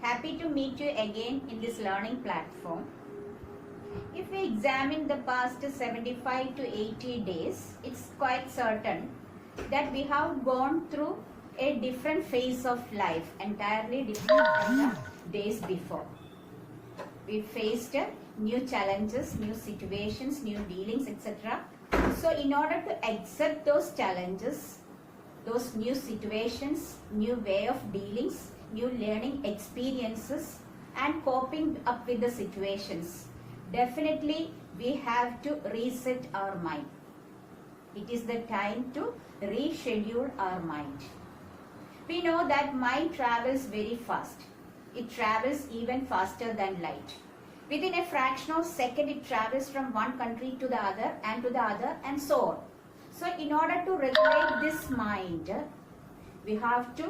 Happy to meet you again in this learning platform. If we examine the past 75 to 80 days, it's quite certain that we have gone through a different phase of life, entirely different from the days before. We faced new challenges, new situations, new dealings, etc. So in order to accept those challenges, those new situations, new way of dealings, new learning experiences and coping up with the situations, definitely we have to reset our mind. It is the time to reschedule our mind. We know that mind travels very fast. It travels even faster than light. Within a fraction of a second, it travels from one country to the other and so on. So in order to regulate this mind, we have to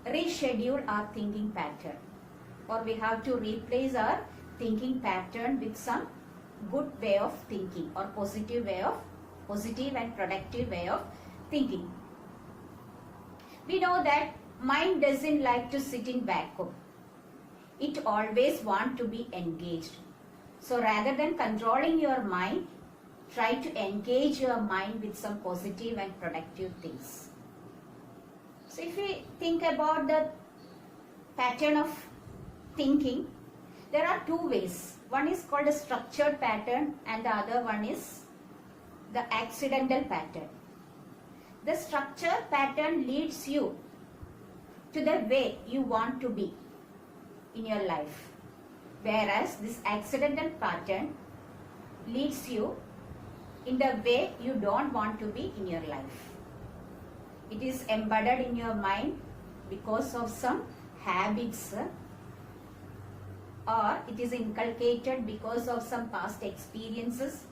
reschedule our thinking pattern, or we have to replace our thinking pattern with some good way of thinking, or positive and productive way of thinking. We know that mind doesn't like to sit in vacuum. It always wants to be engaged. So rather than controlling your mind, try to engage your mind with some positive and productive things. So if we think about the pattern of thinking, there are two ways. One is called a structured pattern and the other one is the accidental pattern. The structured pattern leads you to the way you want to be in your life, whereas this accidental pattern leads you in the way you don't want to be in your life. It is embedded in your mind because of some habits, or it is inculcated because of some past experiences,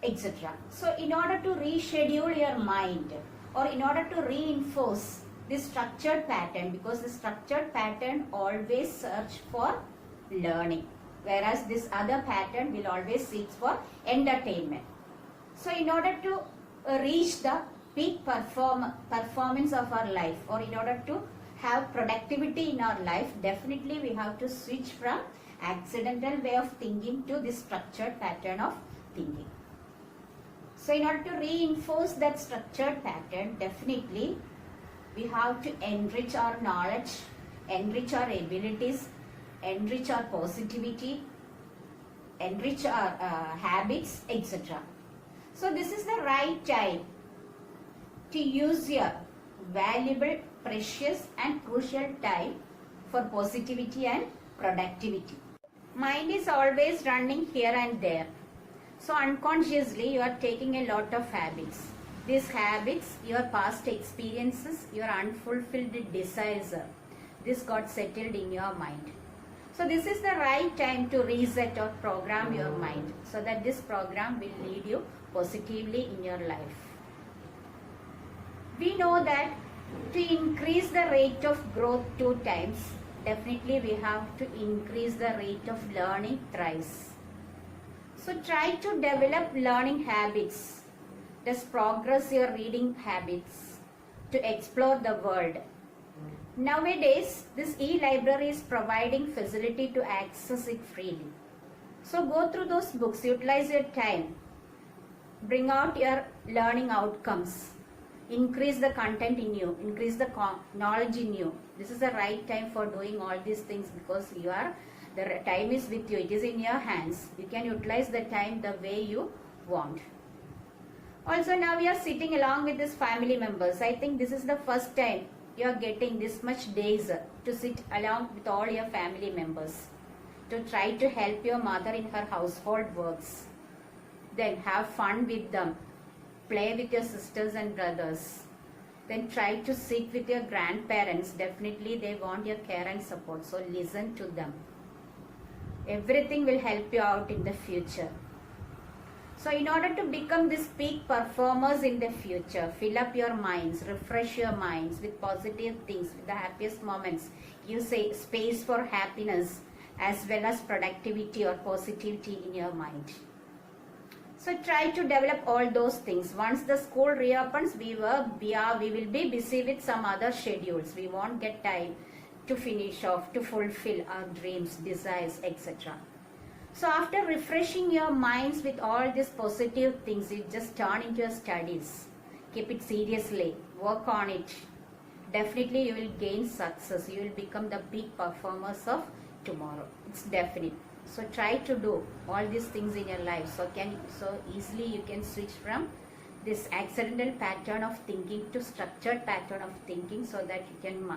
etc. So in order to reschedule your mind, or in order to reinforce this structured pattern, because the structured pattern always search for learning, whereas this other pattern will always seek for entertainment. So in order to reach the peak performance of our life, or in order to have productivity in our life, definitely we have to switch from accidental way of thinking to this structured pattern of thinking. So in order to reinforce that structured pattern, definitely we have to enrich our knowledge, enrich our abilities, enrich our positivity, enrich our habits, etc. So this is the right time to use your valuable, precious and crucial time for positivity and productivity. Mind is always running here and there. So unconsciously you are taking a lot of habits. These habits, your past experiences, your unfulfilled desires, this got settled in your mind. So this is the right time to reset or program your mind, so that this program will lead you positively in your life. We know that to increase the rate of growth 2 times, definitely we have to increase the rate of learning thrice. So try to develop learning habits. Just progress your reading habits to explore the world. Nowadays, this e-library is providing facility to access it freely. So go through those books, utilize your time, bring out your learning outcomes, increase the content in you, increase the knowledge in you. This is the right time for doing all these things, because the time is with you, it is in your hands. You can utilize the time the way you want. Also, now we are sitting along with these family members. I think this is the first time you are getting this much days to sit along with all your family members, to try to help your mother in her household works. Then have fun with them, play with your sisters and brothers. Then try to sit with your grandparents. Definitely they want your care and support, so listen to them. Everything will help you out in the future. So in order to become these peak performers in the future, fill up your minds, refresh your minds with positive things, with the happiest moments. You say space for happiness as well as productivity or positivity in your mind. So try to develop all those things. Once the school reopens, we will be busy with some other schedules. We won't get time to finish off, to fulfill our dreams, desires, etc. So after refreshing your minds with all these positive things, you just turn into your studies. Keep it seriously, work on it. Definitely you will gain success. You will become the big performers of tomorrow. It's definite. So try to do all these things in your life. So easily you can switch from this accidental pattern of thinking to structured pattern of thinking, so that you can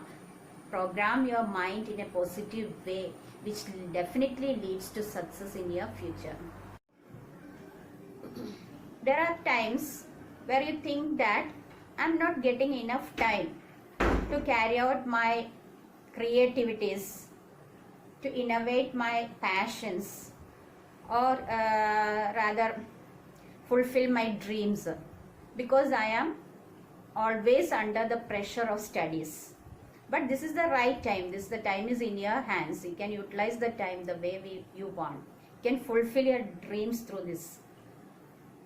program your mind in a positive way, which definitely leads to success in your future. There are times where you think that I'm not getting enough time to carry out my creativities, to innovate my passions, or rather fulfill my dreams, because I am always under the pressure of studies. But this is the right time. The time is in your hands. You can utilize the time the way you want. You can fulfill your dreams through this.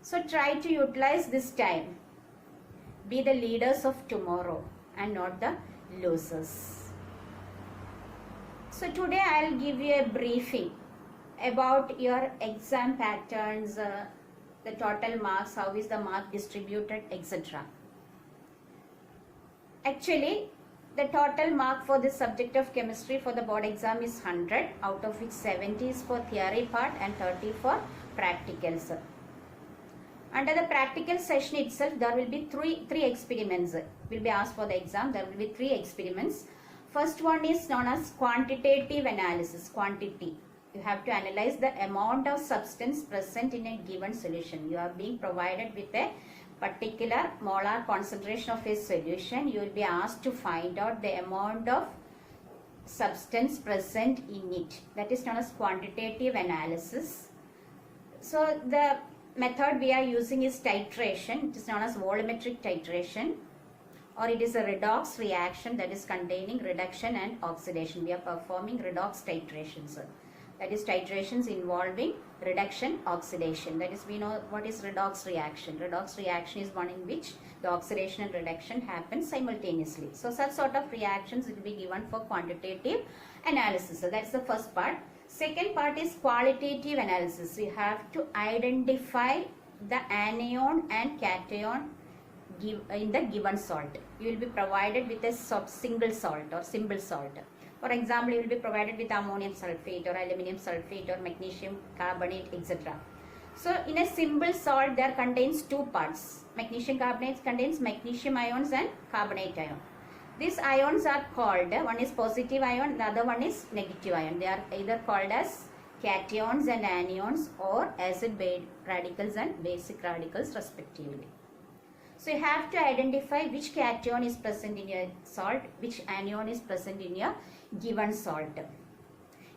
So try to utilize this time. Be the leaders of tomorrow and not the losers. So today I'll give you a briefing about your exam patterns, the total marks, how is the mark distributed, etc. Actually, the total mark for this subject of chemistry for the board exam is 100, out of which 70 is for theory part and 30 for practicals. Under the practical session itself, there will be three experiments will be asked for the exam. There will be 3 experiments. First one is known as quantitative analysis. Quantity. You have to analyze the amount of substance present in a given solution. You are being provided with a particular molar concentration of a solution. You will be asked to find out the amount of substance present in it. That is known as quantitative analysis. So the method we are using is titration. It is known as volumetric titration, or it is a redox reaction, that is containing reduction and oxidation. We are performing redox titrations. That is titrations involving reduction, oxidation. That is, we know what is redox reaction. Redox reaction is one in which the oxidation and reduction happen simultaneously. So such sort of reactions will be given for quantitative analysis. So that's the first part. Second part is qualitative analysis. We have to identify the anion and cation in the given salt. You will be provided with a single salt or simple salt. For example, you will be provided with ammonium sulfate or aluminum sulfate or magnesium carbonate, etc. So in a simple salt, there contains 2 parts. Magnesium carbonate contains magnesium ions and carbonate ion. These ions are called, one is positive ion, the other one is negative ion. They are either called as cations and anions, or acid radicals and basic radicals respectively. So you have to identify which cation is present in your salt, which anion is present in your given salt.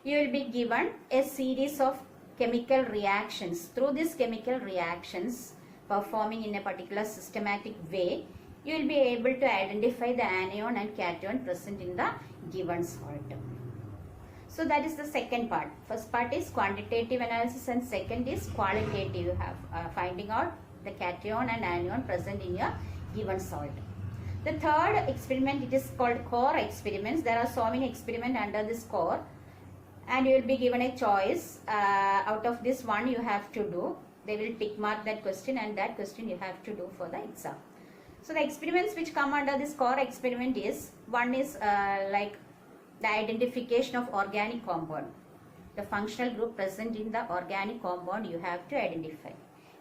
You will be given a series of chemical reactions. Through these chemical reactions, performing in a particular systematic way, you will be able to identify the anion and cation present in the given salt. So that is the second part. First part is quantitative analysis and second is qualitative. You have finding out the cation and anion present in your given salt. The third experiment, it is called core experiments. There are so many experiments under this core, and you will be given a choice. Out of this one you have to do. They will tick mark that question, and that question you have to do for the exam. So the experiments which come under this core experiment is, one is like the identification of organic compound. The functional group present in the organic compound you have to identify.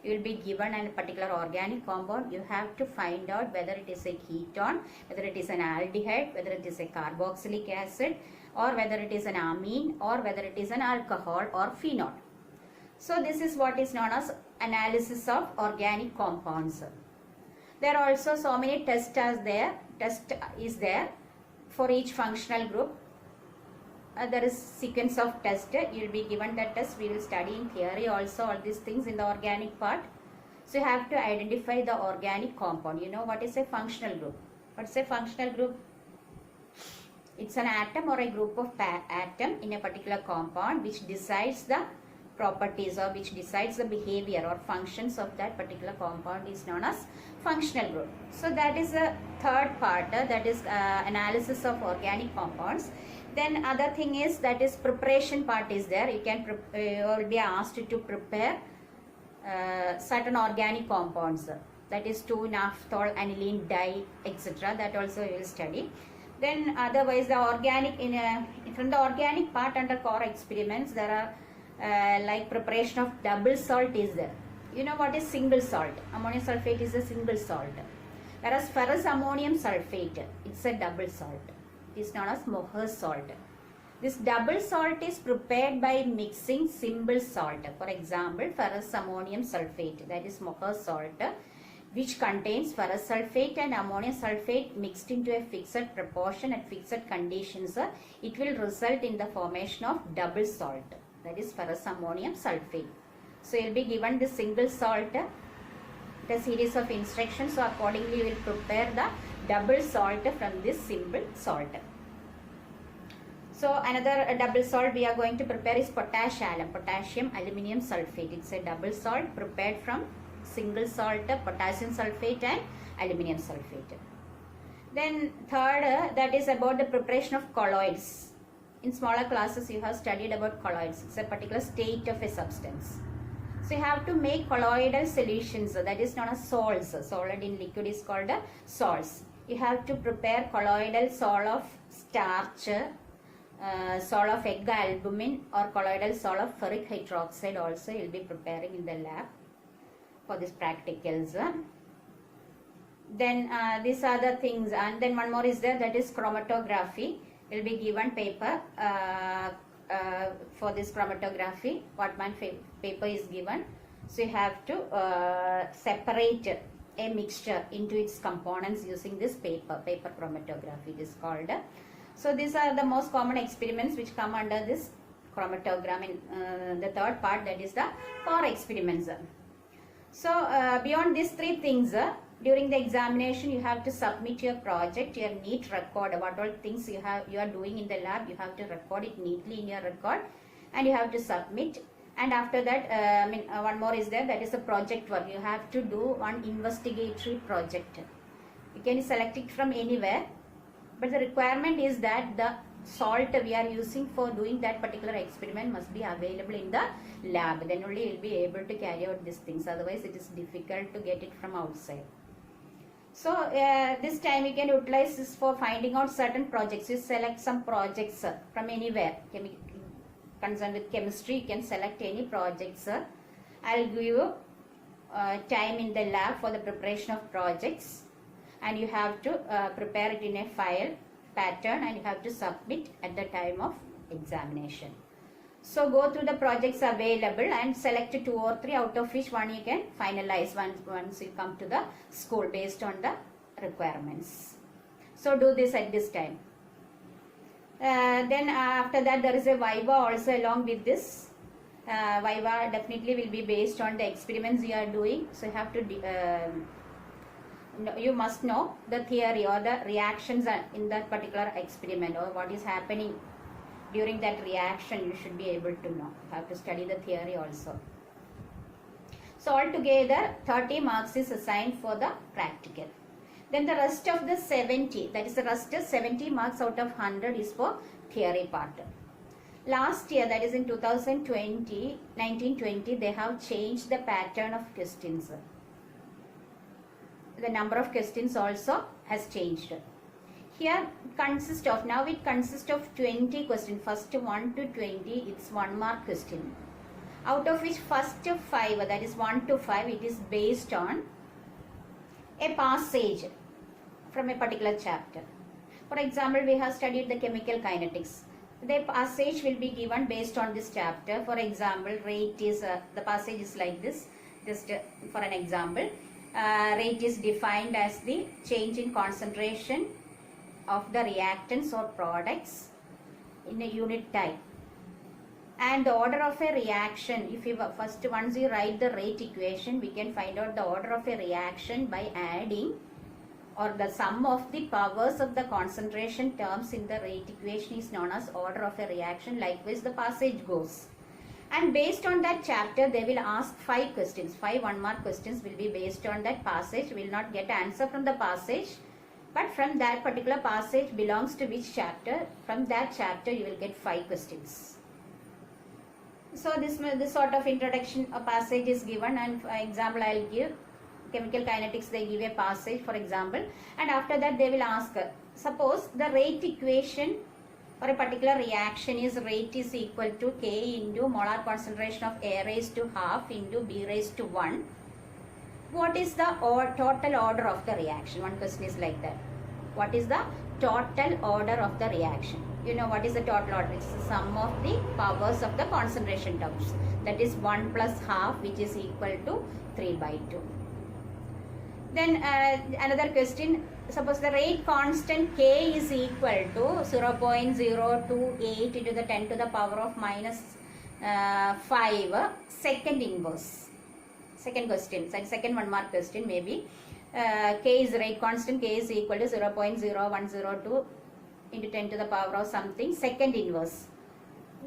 You will be given a particular organic compound. You have to find out whether it is a ketone, whether it is an aldehyde, whether it is a carboxylic acid, or whether it is an amine, or whether it is an alcohol or phenol. So this is what is known as analysis of organic compounds. There are also so many tests is there for each functional group. There is sequence of tests. You will be given that test. We will study in theory also all these things in the organic part. So you have to identify the organic compound. You know what is a functional group? What is a functional group? It's an atom or a group of atom in a particular compound which decides the properties or which decides the behavior or functions of that particular compound is known as functional group. So that is the third part, that is analysis of organic compounds. Then other thing is, that is preparation part is there. You can you will be asked to prepare certain organic compounds, that is 2-naphthol, aniline, dye, etc. That also you will study. Then otherwise the organic, from the organic part under core experiments, there are like preparation of double salt is there. You know what is single salt? Ammonium sulfate is a single salt. Whereas ferrous ammonium sulfate, it's a double salt. It is known as Mohr's salt. This double salt is prepared by mixing simple salt. For example, ferrous ammonium sulfate, that is Mohr's salt, which contains ferrous sulfate and ammonium sulfate mixed into a fixed proportion at fixed conditions. It will result in the formation of double salt, that is ferrous ammonium sulfate. So you will be given the single salt, the series of instructions. So accordingly you will prepare the double salt from this simple salt. So another double salt we are going to prepare is potassium aluminium sulfate. It's a double salt prepared from single salt, potassium sulfate and aluminium sulfate. Then third, that is about the preparation of colloids. In smaller classes you have studied about colloids. It's a particular state of a substance. So you have to make colloidal solutions, that is known as salts. Solid in liquid is called salts. You have to prepare colloidal salt of starch, salt of egg albumin, or colloidal salt of ferric hydroxide also you will be preparing in the lab for these practicals. Then these are the things, and then one more is there, that is chromatography. You will be given paper for this chromatography. What paper is given, so you have to separate a mixture into its components using this paper chromatography it is called. So these are the most common experiments which come under this chromatogram in the third part, that is the core experiments. So beyond these three things, during the examination you have to submit your project, your neat record, what all things you are doing in the lab, you have to record it neatly in your record and you have to submit. And after that, one more is there, that is a project work. You have to do one investigatory project. You can select it from anywhere, but the requirement is that the salt we are using for doing that particular experiment must be available in the lab. Then only you will be able to carry out these things. Otherwise, it is difficult to get it from outside. So this time you can utilize this for finding out certain projects. You select some projects from anywhere. Concerned with chemistry, you can select any projects. I'll give you time in the lab for the preparation of projects, and you have to prepare it in a file pattern and you have to submit at the time of examination. So go through the projects available and select 2 or 3, out of which one you can finalize once you come to the school based on the requirements. So do this at this time. Then after that there is a Viva also along with this. Viva definitely will be based on the experiments you are doing. So you have to you must know the theory or the reactions in that particular experiment, or what is happening during that reaction. You should be able to know. You have to study the theory also. So altogether 30 marks is assigned for the practical. Then the rest of the 70, that is the rest of 70 marks out of 100 is for theory part. Last year, that is in 2020, 1920, they have changed the pattern of questions. The number of questions also has changed. Here consists of, now it consists of 20 questions. First 1 to 20, it's 1 mark question. Out of which first 5, that is 1 to 5, it is based on a passage from a particular chapter. For example, we have studied the chemical kinetics. The passage will be given based on this chapter. For example, rate is, the passage is like this, just for an example. Rate is defined as the change in concentration of the reactants or products in a unit time. And the order of a reaction, if you first, once you write the rate equation, we can find out the order of a reaction by adding, or the sum of the powers of the concentration terms in the rate equation is known as order of a reaction. Likewise, the passage goes. And based on that chapter, they will ask 5 questions. 5 1-mark questions will be based on that passage. We will not get answer from the passage, but from that particular passage belongs to which chapter. From that chapter, you will get 5 questions. So this sort of introduction a passage is given, and for example, I will give chemical kinetics. They give a passage, for example, and after that they will ask, suppose the rate equation for a particular reaction is rate is equal to K into molar concentration of A raised to half into B raised to 1. What is the total order of the reaction? One question is like that. What is the total order of the reaction? You know what is the total order? It's the sum of the powers of the concentration terms. That is 1 plus half, which is equal to 3 by 2. Then another question, suppose the rate constant K is equal to 0.028 into the 10 to the power of minus 5 second inverse. Second question, second 1-mark question maybe. K is rate constant, K is equal to 0.0102 into 10 to the power of something second inverse.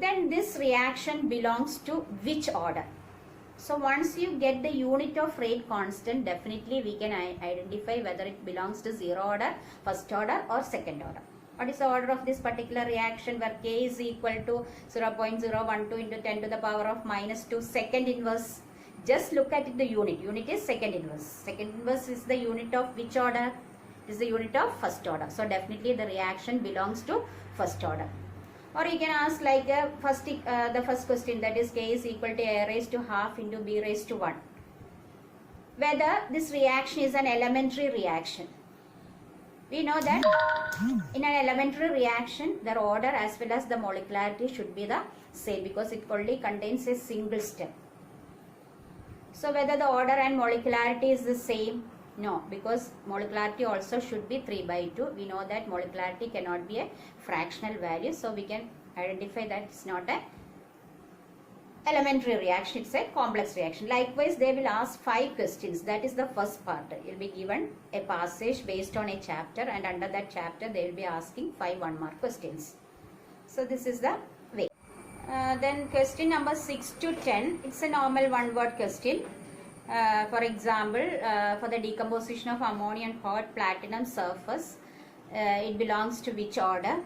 Then this reaction belongs to which order? So once you get the unit of rate constant, definitely we can identify whether it belongs to 0 order, first order or second order. What is the order of this particular reaction where K is equal to 0.012 into 10 to the power of minus 2 second inverse? Just look at it, the unit. Unit is second inverse. Second inverse is the unit of which order? It is the unit of first order. So definitely the reaction belongs to first order. Or you can ask like the first question, that is K is equal to A raised to half into B raised to 1. Whether this reaction is an elementary reaction. We know that in an elementary reaction, the order as well as the molecularity should be the same because it only contains a single step. So whether the order and molecularity is the same? No, because molecularity also should be 3 by 2. We know that molecularity cannot be a fractional value. So we can identify that it's not a elementary reaction, it's a complex reaction. Likewise, they will ask 5 questions. That is the first part. You will be given a passage based on a chapter, and under that chapter they will be asking 5 1-mark questions. So this is the way. Then question number 6 to 10, it's a normal 1-word question. For example, for the decomposition of ammonia and hot platinum surface, it belongs to which order?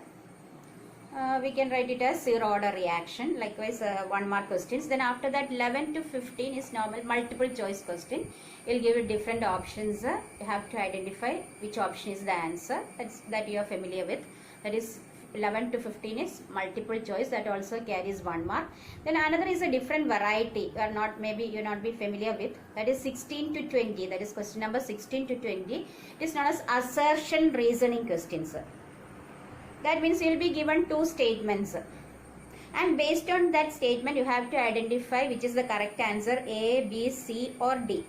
We can write it as 0 order reaction. Likewise, 1-mark questions. Then after that, 11 to 15 is normal multiple choice question. It will give you different options. You have to identify which option is the answer that you are familiar with. That is 11 to 15 is multiple choice, that also carries 1 mark. Then another is a different variety, or not, maybe you not be familiar with, that is 16 to 20. That is question number 16 to 20. It is known as assertion reasoning questions. That means you will be given 2 statements, and based on that statement you have to identify which is the correct answer, A, B, C or D.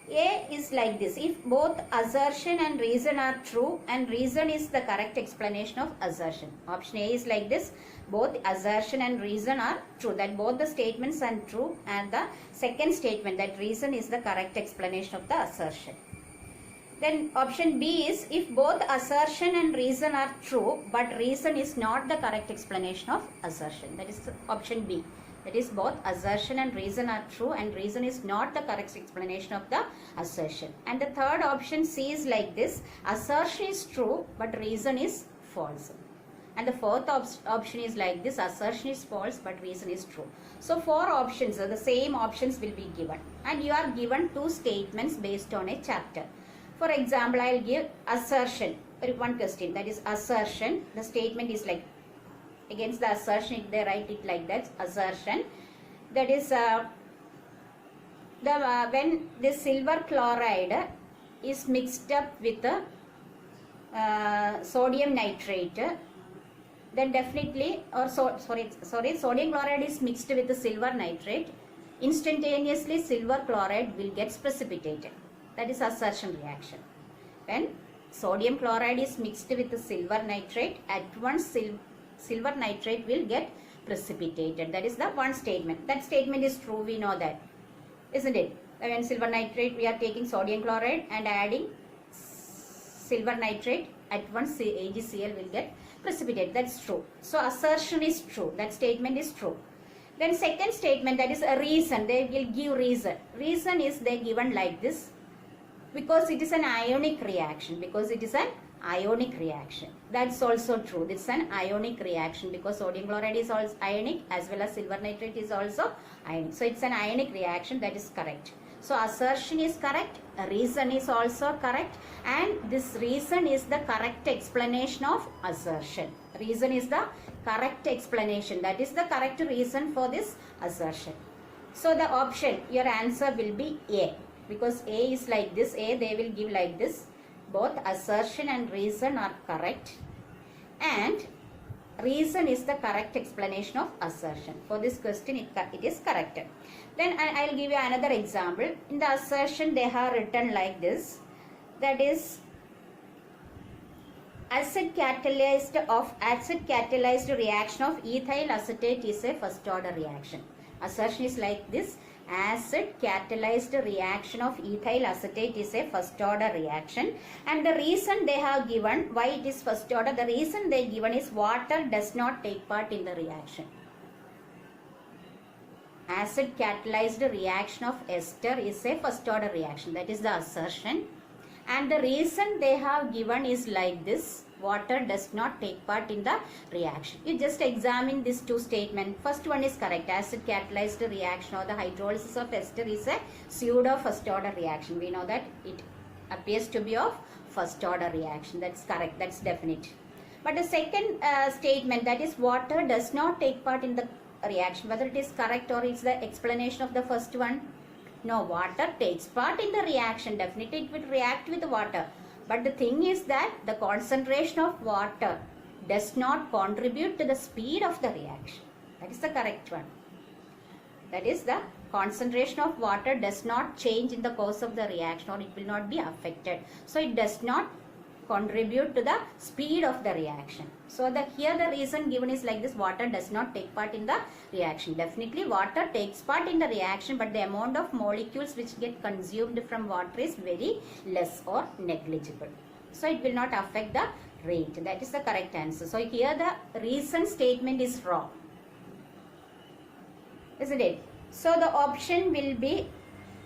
A is like this: if both assertion and reason are true and reason is the correct explanation of assertion. Option A is like this: both assertion and reason are true, that both the statements are true, and the second statement, that reason is the correct explanation of the assertion. Then option B is: if both assertion and reason are true but reason is not the correct explanation of assertion. That is option B. That is, both assertion and reason are true and reason is not the correct explanation of the assertion. And the third option C is like this: assertion is true but reason is false. And the fourth option is like this: assertion is false but reason is true. So 4 options, the same options will be given, and you are given 2 statements based on a chapter. For example, I will give assertion, one question, that is assertion. The statement is like, against the assertion they write it like that: assertion, that is when the silver chloride is mixed up with sodium nitrate, then definitely, or sodium chloride is mixed with the silver nitrate, instantaneously silver chloride will get precipitated. That is assertion reaction. When sodium chloride is mixed with the silver nitrate, at once silver nitrate will get precipitated. That is the one statement. That statement is true, we know that, isn't it? When silver nitrate, we are taking sodium chloride and adding silver nitrate, at once AgCl will get precipitated. That's true. So assertion is true, that statement is true. Then second statement, that is a reason. They will give reason. Reason is they given like this. Because it is an ionic reaction. Because it is an ionic reaction. That's also true. This is an ionic reaction because sodium chloride is also ionic as well as silver nitrate is also ionic. So it's an ionic reaction. That is correct. So assertion is correct. Reason is also correct. And this reason is the correct explanation of assertion. Reason is the correct explanation. That is the correct reason for this assertion. So the option, your answer will be A. Because A is like this. A they will give like this. Both assertion and reason are correct. And reason is the correct explanation of assertion. For this question, it is correct. Then I will give you another example. In the assertion, they have written like this. That is, acid catalyzed reaction of ethyl acetate is a first order reaction. Assertion is like this. Acid catalyzed reaction of ethyl acetate is a first order reaction, and the reason they have given why it is first order, the reason they given is water does not take part in the reaction. Acid catalyzed reaction of ester is a first order reaction. That is the assertion, and the reason they have given is like this. Water does not take part in the reaction. You just examine these two statements. First one is correct. Acid catalyzed reaction or the hydrolysis of ester is a pseudo first order reaction. We know that it appears to be of first order reaction. That's correct. That's definite. But the second statement, that is water does not take part in the reaction, whether it is correct or it's the explanation of the first one. No, water takes part in the reaction. Definitely it will react with water. But the thing is that the concentration of water does not contribute to the speed of the reaction. That is the correct one. That is, the concentration of water does not change in the course of the reaction, or it will not be affected. So it does not contribute to the speed of the reaction. So here the reason given is like this. Water does not take part in the reaction. Definitely water takes part in the reaction, but the amount of molecules which get consumed from water is very less or negligible. So it will not affect the rate. That is the correct answer. So here the reason statement is wrong, isn't it? So the option will be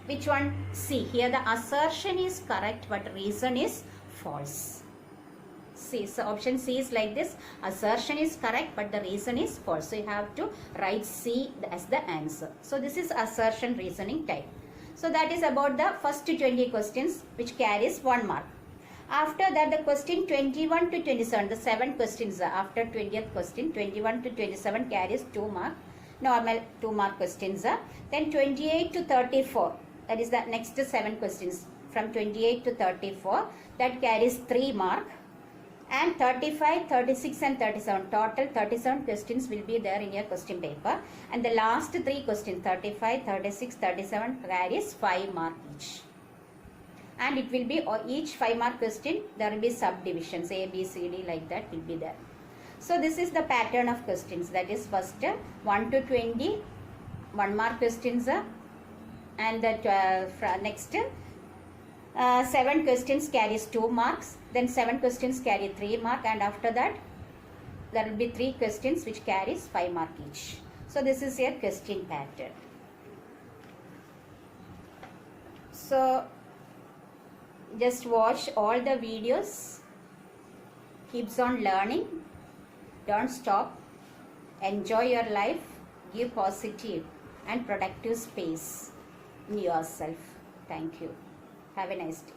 which one? C. Here the assertion is correct, but reason is false. C. So option C is like this. Assertion is correct, but the reason is false. So you have to write C as the answer. So this is assertion reasoning type. So that is about the first 20 questions, which carries 1 mark. After that, the question 21 to 27, the 7 questions after 20th question, 21 to 27 carries 2 mark. Normal 2 mark questions. Then 28 to 34, that is the next 7 questions. From 28 to 34, that carries 3 mark, and 35, 36 and 37, total 37 questions will be there in your question paper, and the last 3 questions 35, 36, 37 carries 5 mark each, and it will be each 5 mark question there will be subdivisions A, B, C, D like that will be there. So this is the pattern of questions, that is first 1 to 20 1 mark questions, and the next 7 questions carries 2 marks, then 7 questions carry 3 mark, and after that there will be 3 questions which carries 5 mark each. So this is your question pattern. So just watch all the videos, keeps on learning, don't stop, enjoy your life, give positive and productive space in yourself. Thank you. Have a nice day.